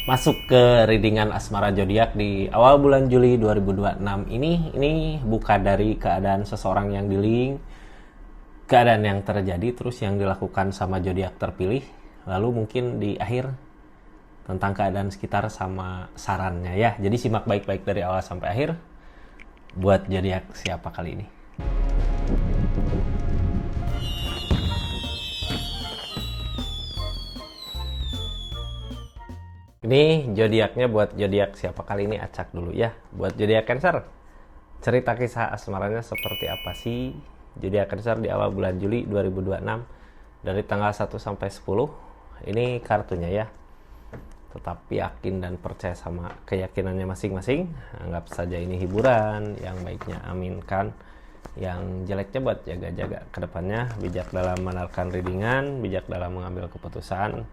Masuk ke readingan asmara zodiak di awal bulan Juli 2026 ini buka dari keadaan seseorang yang di link, keadaan yang terjadi terus yang dilakukan sama zodiak terpilih, lalu mungkin di akhir tentang keadaan sekitar sama sarannya ya. Jadi simak baik-baik dari awal sampai akhir buat zodiak siapa kali ini. Ini zodiaknya buat zodiak siapa kali ini, acak dulu ya. Buat zodiak Cancer, cerita kisah asmaranya seperti apa sih? Zodiak Cancer di awal bulan Juli 2026 dari tanggal 1 sampai 10. Ini kartunya ya. Tetap yakin dan percaya sama keyakinannya masing-masing. Anggap saja ini hiburan, yang baiknya aminkan, yang jeleknya buat jaga-jaga ke depannya. Bijak dalam menawarkan readingan, bijak dalam mengambil keputusan.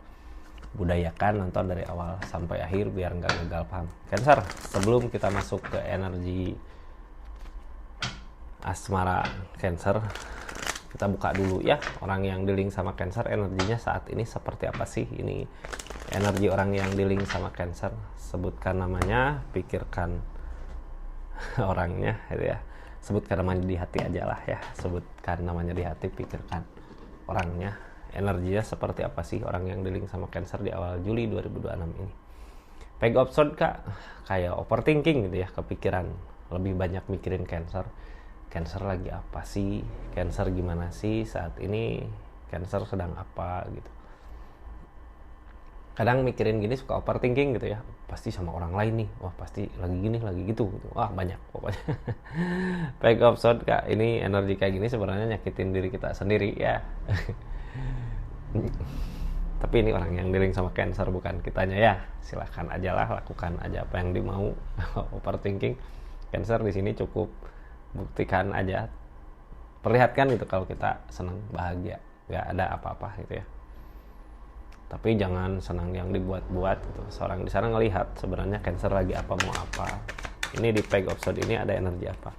Budayakan nonton dari awal sampai akhir biar nggak gagal paham. Cancer, sebelum kita masuk ke energi asmara Cancer, kita buka dulu ya orang yang di link sama Cancer, energinya saat ini seperti apa sih? Ini energi orang yang di link sama Cancer. Sebutkan namanya, pikirkan orangnya gitu ya. Sebutkan namanya di hati aja lah ya. Sebutkan namanya di hati, pikirkan orangnya. Energinya seperti apa sih orang yang di link sama Cancer di awal Juli 2026 ini? Peg of Swords kak, kayak overthinking gitu ya, kepikiran, lebih banyak mikirin Cancer. Cancer lagi apa sih? Cancer gimana sih saat ini? Cancer sedang apa gitu? Kadang mikirin gini suka overthinking gitu ya, pasti sama orang lain nih, wah pasti lagi gini lagi gitu, wah banyak pokoknya. Peg of Swords kak, ini energi kayak gini sebenarnya nyakitin diri kita sendiri ya. Tapi ini orang yang dealing sama Cancer, bukan kitanya ya. Silahkan aja lah, lakukan aja apa yang dimau. Overthinking Cancer di sini cukup buktikan aja, perlihatkan gitu kalau kita senang, bahagia, nggak ada apa-apa gitu ya. Tapi jangan senang yang dibuat-buat gitu. Seorang di sana ngelihat sebenarnya Cancer lagi apa, mau apa. Ini di Peg of Swords ini ada energi apa?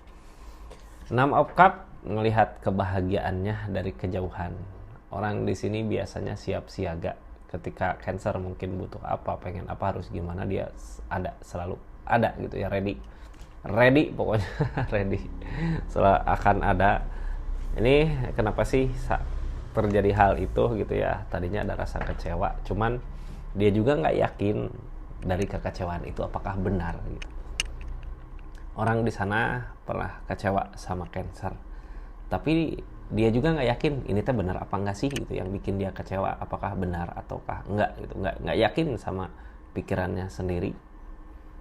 6 of Cups, ngelihat kebahagiaannya dari kejauhan. Orang di sini biasanya siap siaga ketika Cancer mungkin butuh apa, pengen apa, harus gimana, dia ada, selalu ada gitu ya, ready pokoknya. Ready selalu akan ada. Ini kenapa sih terjadi hal itu gitu ya? Tadinya ada rasa kecewa, cuman dia juga nggak yakin dari kekecewaan itu apakah benar gitu. Orang di sana pernah kecewa sama Cancer, tapi dia juga nggak yakin ini teh benar apa enggak sih gitu yang bikin dia kecewa, apakah benar ataukah enggak gitu, nggak yakin sama pikirannya sendiri.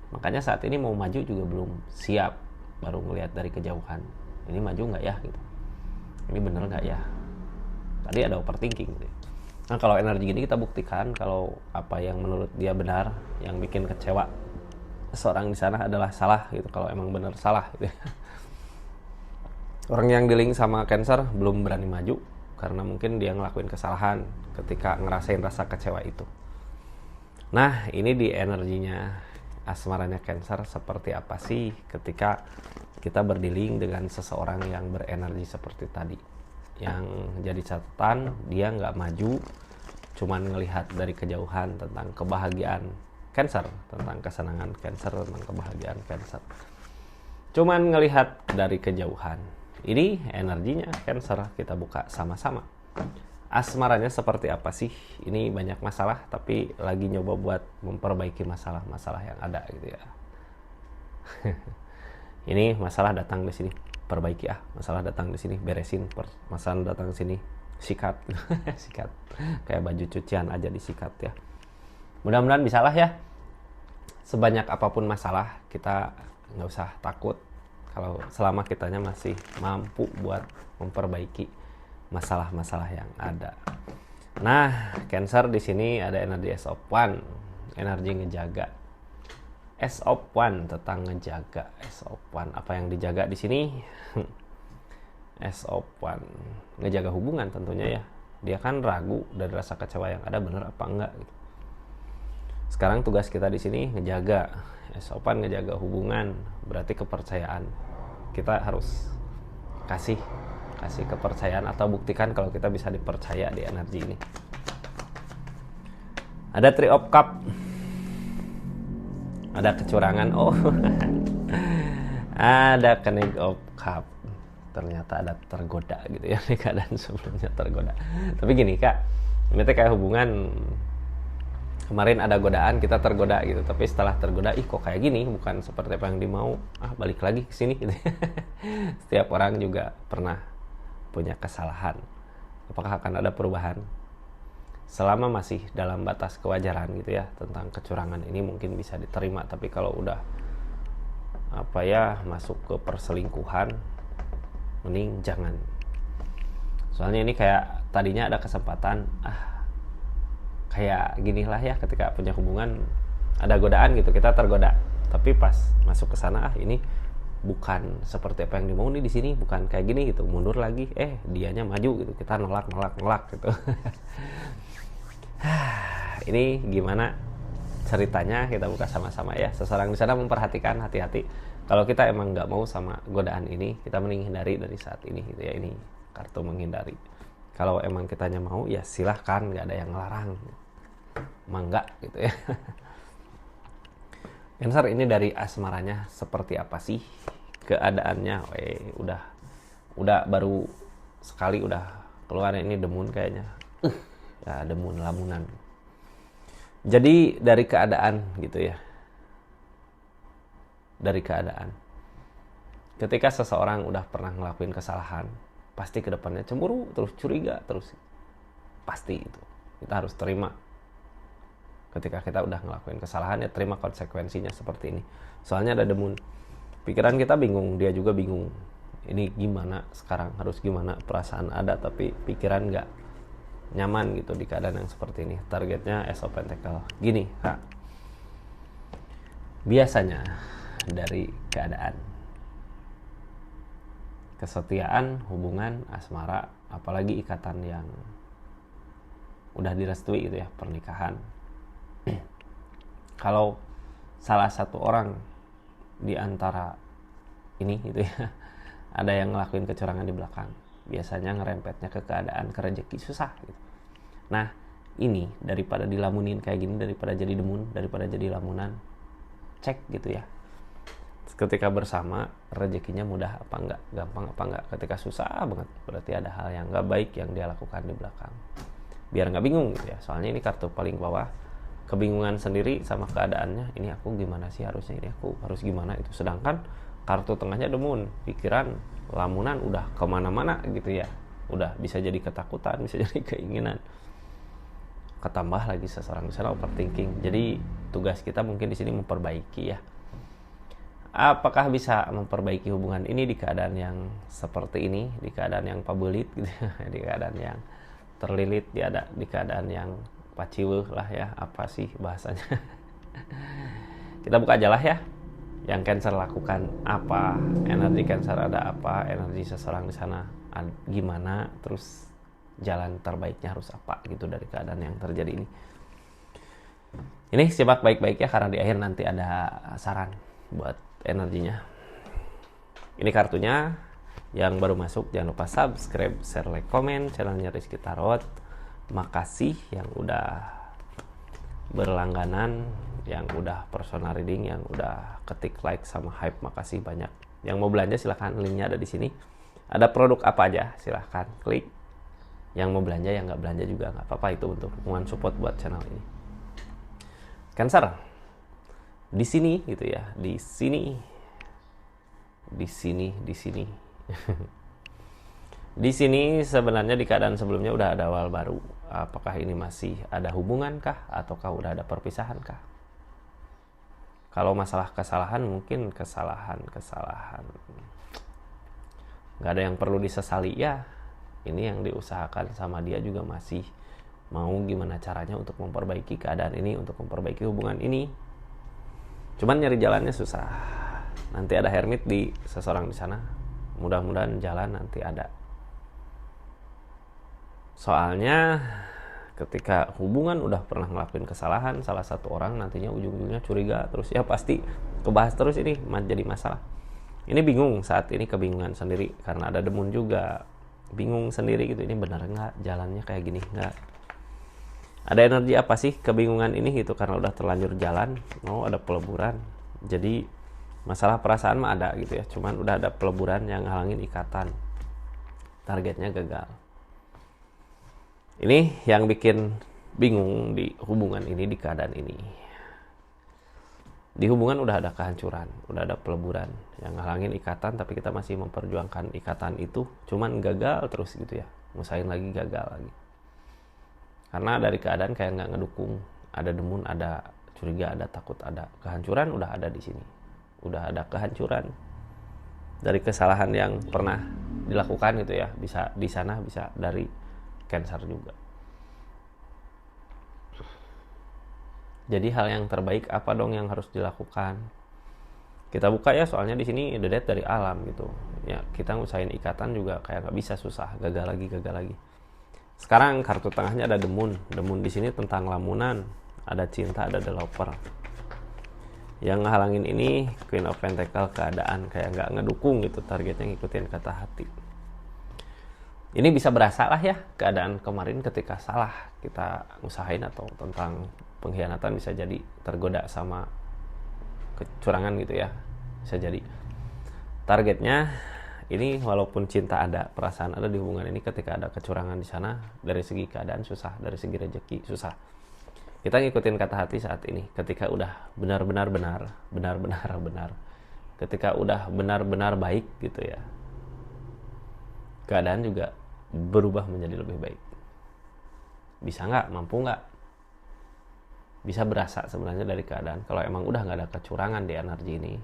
Makanya saat ini mau maju juga belum siap, baru ngelihat dari kejauhan, ini maju nggak ya gitu, ini bener nggak ya. Tadi ada overthinking gitu. Nah kalau energi gini kita buktikan kalau apa yang menurut dia benar, yang bikin kecewa seorang di sana adalah salah gitu, kalau emang bener salah gitu. Orang yang di link sama Cancer belum berani maju karena mungkin dia ngelakuin kesalahan ketika ngerasain rasa kecewa itu. Nah ini di energinya asmaranya Cancer seperti apa sih ketika kita berdealing dengan seseorang yang berenergi seperti tadi. Yang jadi catatan, dia nggak maju, cuman ngelihat dari kejauhan tentang kebahagiaan Cancer, tentang kesenangan Cancer, tentang kebahagiaan Cancer. Cuman ngelihat dari kejauhan. Ini energinya Cancer, kita buka sama-sama. Asmaranya seperti apa sih? Ini banyak masalah, tapi lagi nyoba buat memperbaiki masalah-masalah yang ada gitu ya. Ini masalah datang di sini, perbaiki masalah datang di sini, beresin. Masalah datang di sini, sikat. Sikat. Kayak baju cucian aja disikat ya. Mudah-mudahan bisalah ya. Sebanyak apapun masalah, kita nggak usah takut kalau selama kitanya masih mampu buat memperbaiki masalah-masalah yang ada. Nah, Cancer di sini ada energi S of One, energi ngejaga. S of One tentang ngejaga. S of One, apa yang dijaga di sini? S of One, ngejaga hubungan tentunya ya. Dia kan ragu dari rasa kecewa yang ada bener apa enggak gitu. Sekarang tugas kita di sini ngejaga. Sopan ngejaga hubungan, berarti kepercayaan. Kita harus kasih kepercayaan atau buktikan kalau kita bisa dipercaya di energi ini. Ada Three of Cups. ada kecurangan. Oh, ada King of Cup, ternyata ada tergoda gitu ya di keadaan sebelumnya tergoda. Tapi gini kak, ini tuh kayak hubungan kemarin ada godaan, kita tergoda gitu, tapi setelah tergoda kok kayak gini, bukan seperti apa yang dimau, balik lagi ke sini gitu. Setiap orang juga pernah punya kesalahan. Apakah akan ada perubahan? Selama masih dalam batas kewajaran gitu ya, tentang kecurangan ini mungkin bisa diterima. Tapi kalau udah masuk ke perselingkuhan, mending jangan. Soalnya ini kayak tadinya ada kesempatan, kayak gini lah ya, ketika punya hubungan ada godaan gitu, kita tergoda. Tapi pas masuk ke sana, ini bukan seperti apa yang dimau nih di sini, bukan kayak gini gitu, mundur lagi, dianya maju gitu, kita nolak gitu. Ini gimana ceritanya, kita buka sama-sama ya. Seseorang di sana memperhatikan, hati-hati. Kalau kita emang nggak mau sama godaan ini, kita mending hindari dari saat ini gitu ya. Ini kartu menghindari. Kalau emang kitanya mau, ya silahkan, nggak ada yang ngelarang. Mangga gitu ya. Cancer, ini dari asmaranya seperti apa sih keadaannya? Udah baru sekali udah keluar ini demun kayaknya. Ya, demun lamunan. Jadi dari keadaan gitu ya. Dari keadaan. Ketika seseorang udah pernah ngelakuin kesalahan, pasti kedepannya cemburu, terus curiga, terus pasti itu. Kita harus terima. Ketika kita udah ngelakuin kesalahan, ya terima konsekuensinya seperti ini. Soalnya ada demun. Pikiran kita bingung, dia juga bingung. Ini gimana sekarang, harus gimana, perasaan ada tapi pikiran nggak nyaman gitu di keadaan yang seperti ini. Targetnya Ace of Pentacles. Gini kak, biasanya dari keadaan kesetiaan, hubungan, asmara, apalagi ikatan yang udah direstui gitu ya, pernikahan. Kalau salah satu orang di antara ini gitu ya, ada yang ngelakuin kecurangan di belakang, biasanya ngerempetnya ke keadaan, ke rezeki susah gitu. Nah ini daripada dilamunin kayak gini, daripada jadi demun, daripada jadi lamunan, cek gitu ya. Ketika bersama, rezekinya mudah apa enggak, gampang apa enggak. Ketika susah banget, berarti ada hal yang enggak baik yang dia lakukan di belakang. Biar enggak bingung gitu ya. Soalnya ini kartu paling bawah, kebingungan sendiri sama keadaannya. Ini aku gimana sih harusnya, ini aku harus gimana itu. Sedangkan kartu tengahnya demun, pikiran, lamunan udah kemana-mana gitu ya. Udah bisa jadi ketakutan, bisa jadi keinginan. Ketambah lagi seseorang di sana overthinking. Jadi tugas kita mungkin di sini memperbaiki ya. Apakah bisa memperbaiki hubungan ini di keadaan yang seperti ini, di keadaan yang pabelit gitu ya, di keadaan yang terlilit, di keadaan yang paciweuh lah ya, apa sih bahasanya. Kita buka aja lah ya, yang Cancer lakukan apa, energi Cancer ada apa, energi seseorang di sana gimana, terus jalan terbaiknya harus apa gitu dari keadaan yang terjadi ini. Ini simak baik-baik ya, karena di akhir nanti ada saran buat energinya. Ini kartunya. Yang baru masuk jangan lupa subscribe, share, like, komen channelnya Rizky Tarot. Makasih yang udah berlangganan, yang udah personal reading, yang udah ketik like sama hype, makasih banyak. Yang mau belanja silahkan, linknya ada di sini. Ada produk apa aja silahkan klik. Yang mau belanja, yang nggak belanja juga nggak apa-apa, itu untuk dukungan support buat channel ini. Cancer, di sini gitu ya, di sini di sini sebenarnya di keadaan sebelumnya udah ada awal baru. Apakah ini masih ada hubungan kah, ataukah udah ada perpisahan kah? Kalau masalah kesalahan, mungkin kesalahan nggak ada yang perlu disesali ya. Ini yang diusahakan sama dia juga masih mau gimana caranya untuk memperbaiki keadaan ini, untuk memperbaiki hubungan ini. Cuman nyari jalannya susah. Nanti ada hermit di seseorang di sana. Mudah-mudahan jalan nanti ada. Soalnya ketika hubungan udah pernah ngelakuin kesalahan, salah satu orang nantinya ujung-ujungnya curiga terus ya, pasti kebahas terus, ini jadi masalah. Ini bingung saat ini, kebingungan sendiri karena ada demun juga. Bingung sendiri gitu, ini benar nggak jalannya kayak gini, nggak. Ada energi apa sih kebingungan ini gitu, karena udah terlanjur jalan, ada peleburan. Jadi masalah perasaan mah ada gitu ya, cuman udah ada peleburan yang ngalangin ikatan, targetnya gagal. Ini yang bikin bingung di hubungan ini, di keadaan ini. Di hubungan udah ada kehancuran, udah ada peleburan yang ngalangin ikatan, tapi kita masih memperjuangkan ikatan itu, cuman gagal terus gitu ya, ngusahain lagi gagal lagi. Karena dari keadaan kayak nggak ngedukung, ada demun, ada curiga, ada takut, ada kehancuran, udah ada di sini, udah ada kehancuran dari kesalahan yang pernah dilakukan gitu ya, bisa di sana, bisa dari Cancer juga. Jadi hal yang terbaik apa dong yang harus dilakukan? Kita buka ya, soalnya di sini the death dari alam gitu. Ya kita ngusahain ikatan juga kayak nggak bisa, susah, gagal lagi, gagal lagi. Sekarang kartu tengahnya ada demun. Demun di sini tentang lamunan, ada cinta, ada developer. Yang ngehalangin ini Queen of Pentacle, keadaan kayak nggak ngedukung gitu, targetnya ngikutin kata hati. Ini bisa berasa lah ya, keadaan kemarin ketika salah kita usahain, atau tentang pengkhianatan, bisa jadi tergoda sama kecurangan gitu ya, bisa jadi. Targetnya ini walaupun cinta ada, perasaan ada di hubungan ini, ketika ada kecurangan di sana, dari segi keadaan susah, dari segi rezeki susah. Kita ngikutin kata hati saat ini, ketika udah benar-benar benar, ketika udah benar-benar baik gitu ya, keadaan juga berubah menjadi lebih baik. Bisa nggak? Mampu nggak? Bisa berasa sebenarnya dari keadaan. Kalau emang udah nggak ada kecurangan di energi ini,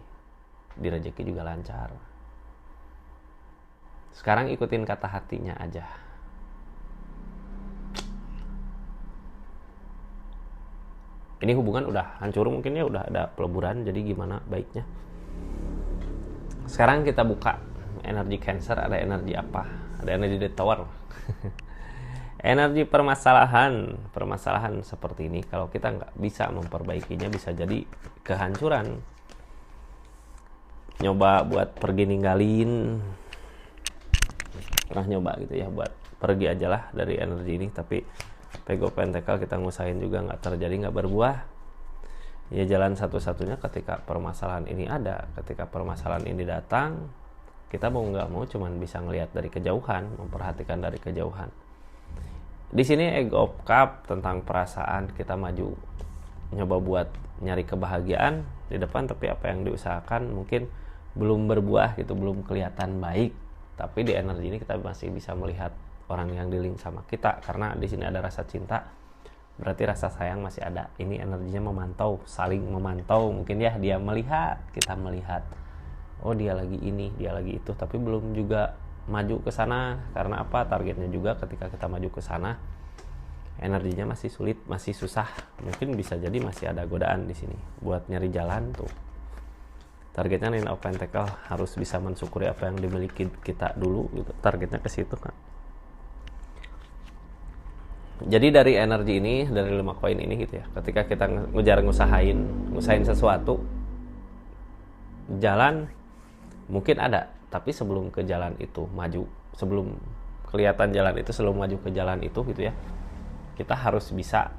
di rezeki juga lancar. Sekarang ikutin kata hatinya aja. Ini hubungan udah hancur mungkin ya, udah ada peleburan, jadi gimana baiknya? Sekarang kita buka energi Cancer, ada energi apa? Ada energi The Tower. Energi permasalahan seperti ini, kalau kita nggak bisa memperbaikinya, bisa jadi kehancuran. Nyoba buat pergi ninggalin, pernah nyoba gitu ya, buat pergi aja lah dari energi ini, tapi Page of Pentacle kita ngusahain juga nggak terjadi, nggak berbuah. Ya jalan satu-satunya ketika permasalahan ini ada, ketika permasalahan ini datang, kita mau nggak mau cuman bisa ngelihat dari kejauhan, memperhatikan dari kejauhan. Di sini Egg of Cup tentang perasaan, kita maju nyoba buat nyari kebahagiaan di depan, tapi apa yang diusahakan mungkin belum berbuah gitu, belum kelihatan baik. Tapi di energi ini kita masih bisa melihat orang yang di link sama kita, karena di sini ada rasa cinta, berarti rasa sayang masih ada. Ini energinya memantau, saling memantau mungkin ya, dia melihat, kita melihat. Oh dia lagi ini, dia lagi itu, tapi belum juga maju ke sana. Karena apa? Targetnya juga ketika kita maju ke sana, energinya masih sulit, masih susah. Mungkin bisa jadi masih ada godaan di sini buat nyari jalan tuh. Targetnya Nine of Pentacle, harus bisa mensyukuri apa yang dimiliki kita dulu gitu. Targetnya ke situ kan. Jadi dari energi ini, dari 5 koin ini gitu ya, ketika kita ngusahain sesuatu, jalan mungkin ada, tapi sebelum ke jalan itu maju, sebelum kelihatan jalan itu, sebelum maju ke jalan itu gitu ya, kita harus bisa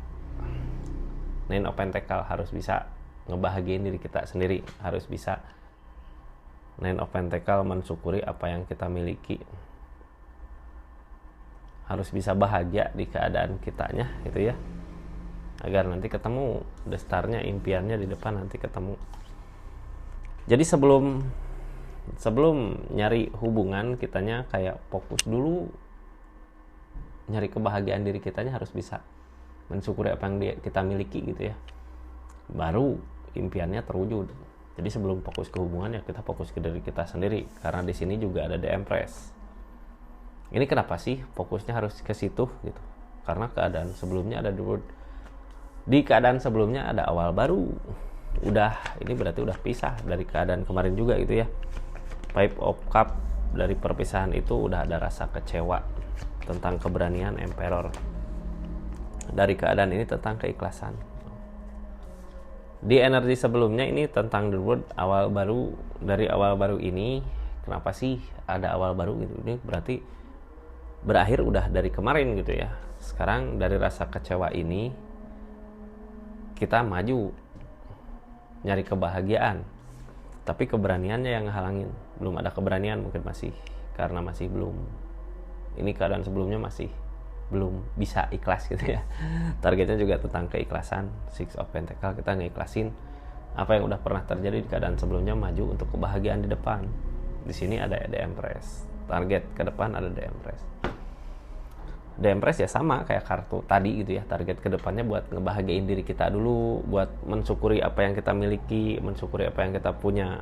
Nine of Pentacle, harus bisa ngebahagiain diri kita sendiri, harus bisa Nine of Pentacle mensyukuri apa yang kita miliki, harus bisa bahagia di keadaan kitanya gitu ya, agar nanti ketemu destarnya, impiannya di depan nanti ketemu. Jadi sebelum nyari hubungan, kitanya kayak fokus dulu nyari kebahagiaan diri kitanya, harus bisa mensyukuri apa yang kita miliki gitu ya, baru impiannya terwujud. Jadi sebelum fokus ke hubungan ya kita fokus ke diri kita sendiri, karena di sini juga ada The Empress. Ini kenapa sih fokusnya harus ke situ gitu? Karena keadaan sebelumnya ada di keadaan sebelumnya ada awal baru. Ini berarti udah pisah dari keadaan kemarin juga gitu ya. Five of Cup, dari perpisahan itu udah ada rasa kecewa tentang keberanian Emperor. Dari keadaan ini tentang keikhlasan. Di energi sebelumnya ini tentang The World, awal baru. Dari awal baru ini, kenapa sih ada awal baru gitu? Ini berarti berakhir udah dari kemarin gitu ya. Sekarang dari rasa kecewa ini kita maju nyari kebahagiaan, tapi keberaniannya yang halangin. Belum ada keberanian mungkin masih, karena masih belum, ini keadaan sebelumnya masih belum bisa ikhlas gitu ya. Targetnya juga tentang keikhlasan. Six of Pentacle, kita ngeikhlasin apa yang udah pernah terjadi di keadaan sebelumnya, maju untuk kebahagiaan di depan. Di sini ada The Empress, target ke depan ada The Empress. The Empress ya sama kayak kartu tadi gitu ya, target kedepannya buat ngebahagiain diri kita dulu, buat mensyukuri apa yang kita miliki, mensyukuri apa yang kita punya.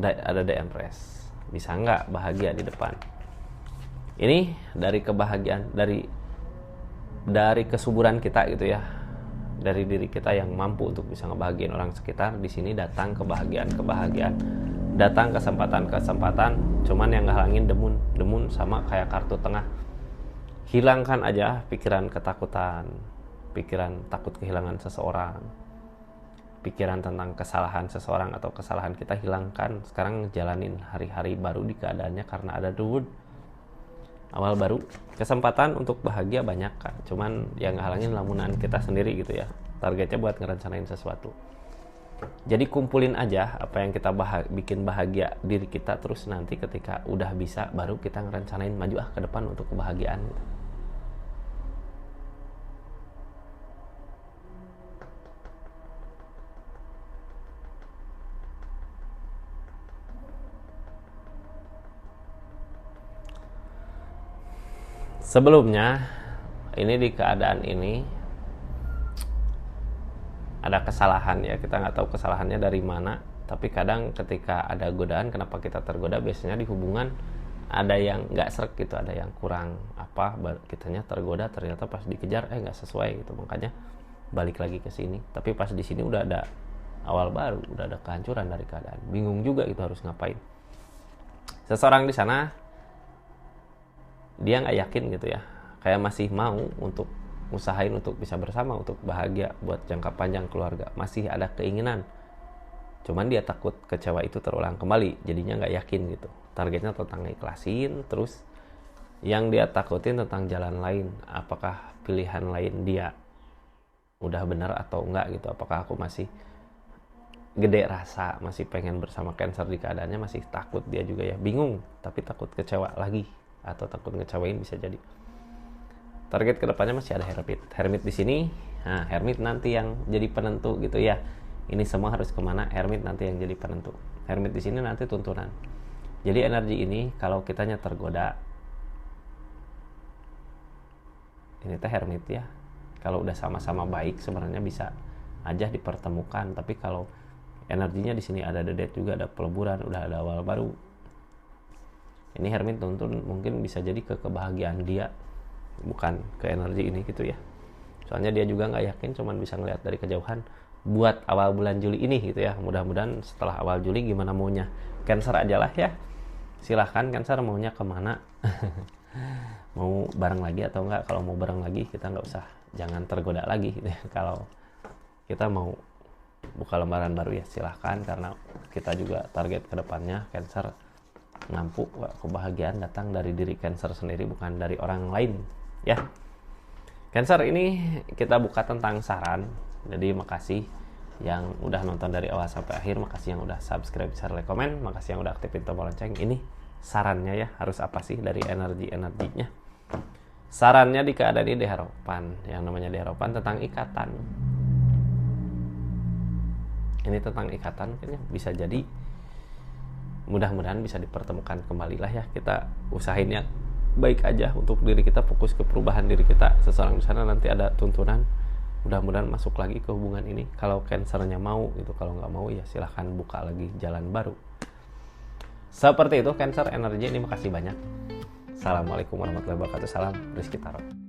Ada The Empress, bisa nggak bahagia di depan? Ini dari kebahagiaan, dari kesuburan kita gitu ya, dari diri kita yang mampu untuk bisa ngebahagiain orang sekitar. Di sini datang kebahagiaan, datang kesempatan, cuman yang ngehalangin demun sama kayak kartu tengah. Hilangkan aja pikiran ketakutan, pikiran takut kehilangan seseorang, pikiran tentang kesalahan seseorang atau kesalahan kita, hilangkan. Sekarang jalanin hari-hari baru di keadaannya karena ada The Wood, awal baru. Kesempatan untuk bahagia banyak kan, cuman yang ngehalangin lamunan kita sendiri gitu ya. Targetnya buat ngerencanain sesuatu. Jadi kumpulin aja apa yang kita bikin bahagia diri kita, terus nanti ketika udah bisa baru kita ngerencanain maju ke depan untuk kebahagiaan gitu. Sebelumnya ini di keadaan ini ada kesalahan ya, kita nggak tahu kesalahannya dari mana, tapi kadang ketika ada godaan, kenapa kita tergoda, biasanya di hubungan ada yang nggak srek gitu, ada yang kurang apa, kitanya tergoda, ternyata pas dikejar nggak sesuai gitu, makanya balik lagi ke sini. Tapi pas di sini udah ada awal baru, udah ada kehancuran dari keadaan, bingung juga itu harus ngapain. Seseorang di sana dia nggak yakin gitu ya, kayak masih mau untuk usahain untuk bisa bersama, untuk bahagia buat jangka panjang keluarga, masih ada keinginan, cuman dia takut kecewa itu terulang kembali, jadinya nggak yakin gitu. Targetnya tentang ikhlasin, terus yang dia takutin tentang jalan lain, apakah pilihan lain dia udah benar atau enggak gitu, apakah aku masih gede rasa, masih pengen bersama Cancer di keadaannya, masih takut dia juga ya, bingung, tapi takut kecewa lagi atau takut ngecewain bisa jadi. Target kedepannya masih ada Hermit di sini. Nah, Hermit nanti yang jadi penentu gitu ya. Ini semua harus kemana? Hermit nanti yang jadi penentu. Hermit di sini nanti tuntunan. Jadi energi ini kalau kitanya tergoda, ini teh Hermit ya. Kalau udah sama-sama baik sebenarnya bisa aja dipertemukan. Tapi kalau energinya di sini ada The Death juga, ada peleburan, udah ada awal baru. Ini Hermit tuntun mungkin bisa jadi ke kebahagiaan dia, bukan ke energi ini gitu ya. Soalnya dia juga nggak yakin, cuman bisa ngeliat dari kejauhan buat awal bulan Juli ini gitu ya. Mudah-mudahan setelah awal Juli gimana maunya Cancer aja lah ya. Silahkan Cancer maunya kemana. Mau bareng lagi atau enggak. Kalau mau bareng lagi kita nggak usah, jangan tergoda lagi gitu ya. Kalau kita mau buka lembaran baru ya silahkan, karena kita juga target kedepannya Cancer mampu kebahagiaan datang dari diri Cancer sendiri, bukan dari orang lain ya. Cancer ini kita buka tentang saran. Jadi makasih yang udah nonton dari awal sampai akhir, makasih yang udah subscribe, share, like, komen, makasih yang udah aktifin tombol lonceng. Ini sarannya ya, harus apa sih dari energinya. Sarannya di keadaan ini Dehoropan, yang namanya Dehoropan tentang ikatan. Ini tentang ikatan, kayaknya bisa jadi mudah-mudahan bisa dipertemukan kembali lah ya. Kita usahain yang baik aja untuk diri kita, fokus ke perubahan diri kita. Seseorang di sana nanti ada tuntunan, mudah-mudahan masuk lagi ke hubungan ini. Kalau Cancernya mau gitu, kalau nggak mau ya silahkan buka lagi jalan baru. Seperti itu Cancer energi ini. Makasih banyak. Assalamualaikum warahmatullahi wabarakatuh. Salam Rizky Tarot.